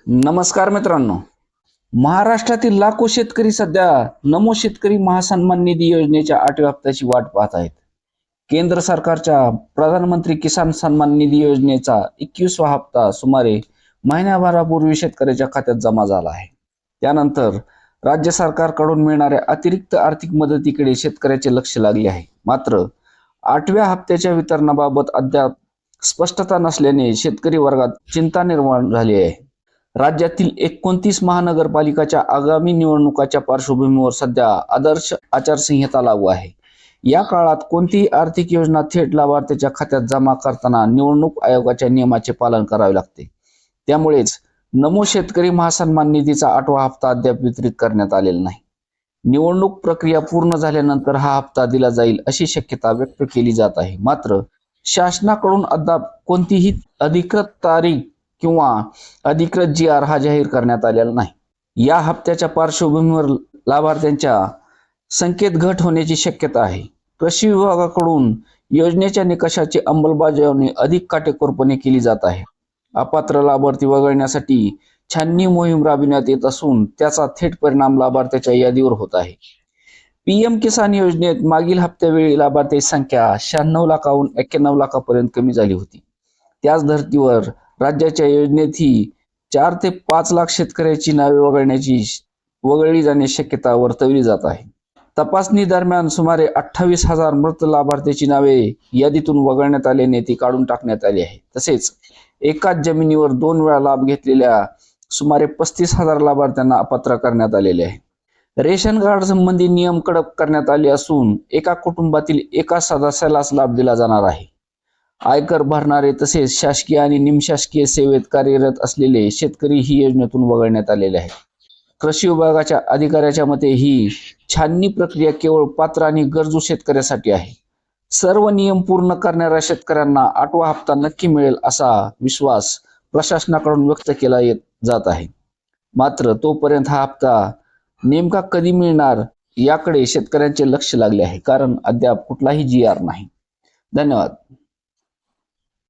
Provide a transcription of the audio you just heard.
नमस्कार मित्रांनो. महाराष्ट्रातील लाखो शेतकरी सध्या नमो शेतकरी महासन्मान निधी योजनेच्या 8व्या हप्त्याची वाट पाहत आहेत. केंद्र सरकारच्या प्रधानमंत्री किसान सन्मान निधी योजनेचा 21वा हप्ता सुमारे महिन्याभरापूर्वी शेतकऱ्याच्या खात्यात जमा झाला आहे. त्यानंतर राज्य सरकारकडून मिळणाऱ्या अतिरिक्त आर्थिक मदतीकडे शेतकऱ्याचे लक्ष लागले आहे. मात्र 8व्या हप्त्याच्या वितरणाबाबत अद्याप स्पष्टता नसल्याने शेतकरी वर्गात चिंता निर्माण झाली आहे. राज्यातील 29 महानगरपालिकाच्या आगामी निवडणुकाच्या पार्श्वभूमीवर सध्या आदर्श आचारसंहिता लागू आहे. या काळात कोणतीही आर्थिक योजना थेट लाभार्थ्याच्या खात्यात जमा करताना निवडणूक आयोगाच्या नियमाचे पालन करावे लागते. त्यामुळेच नमो शेतकरी महासन्मान निधीचा 8वा हप्ता अद्याप वितरित करण्यात आलेला नाही. निवडणूक प्रक्रिया पूर्ण झाल्यानंतर हा हप्ता दिला जाईल अशी शक्यता व्यक्त केली जात आहे. मात्र शासनाकडून अद्याप कोणतीही अधिकृत तारीख किंवा अधिकृत GR हा जाहीर करण्यात आलेला नाही. या हप्त्याच्या पार्श्वभूमीवर लाभार्थ्यांच्या संख्येत घट होण्याची शक्यता आहे. कृषी विभागाकडून योजनेच्या निकषाची अंमलबजावणी अधिक काटेकोरपणे केली जात आहे. अपात्र लाभार्थी वगळण्यासाठी छाननी मोहीम राबविण्यात येत असून त्याचा थेट परिणाम लाभार्थ्याच्या यादीवर होत आहे. PM किसान योजनेत मागील हप्त्यावेळी लाभार्थ्यांची संख्या 96 लाखाहून 91 लाखापर्यंत कमी झाली होती. त्याच धर्तीवर राज्याच्या योजनेत ही 4 ते 5 लाख शेतकऱ्याची नावे वगळली जाण्याची शक्यता वर्तवली जात आहे. तपासणी दरम्यान सुमारे 28,000 मृत लाभार्थ्यांची नावे यादीतून वगळण्यात आल्याने ती काढून टाकण्यात आली आहे. तसेच एकाच जमिनीवर 2 वेळा लाभ घेतलेल्या सुमारे 35,000 लाभार्थ्यांना अपात्र करण्यात आलेले आहे. रेशन कार्ड संबंधी नियम कडक करण्यात आले असून एका कुटुंबातील एका सदस्यालाच लाभ दिला जाणार आहे. आयकर भरणारे तसेच शासकीय आणि निमशासकीय सेवेत कार्यरत असलेले शेतकरी ही योजनेतून वगळण्यात आलेले आहेत. कृषी विभागाच्या अधिकाऱ्याच्या मते ही छाननी प्रक्रिया केवळ पात्र आणि गरजू शेतकऱ्यासाठी आहे. सर्व नियम पूर्ण करणाऱ्या शेतकऱ्यांना 8वा हप्ता नक्की मिळेल असा विश्वास प्रशासनाकडून व्यक्त केला जात आहे. मात्र तोपर्यंत हा हप्ता नेमका कधी मिळणार याकडे शेतकऱ्यांचे लक्ष लागले आहे, कारण अद्याप कुठलाही GR नाही. धन्यवाद.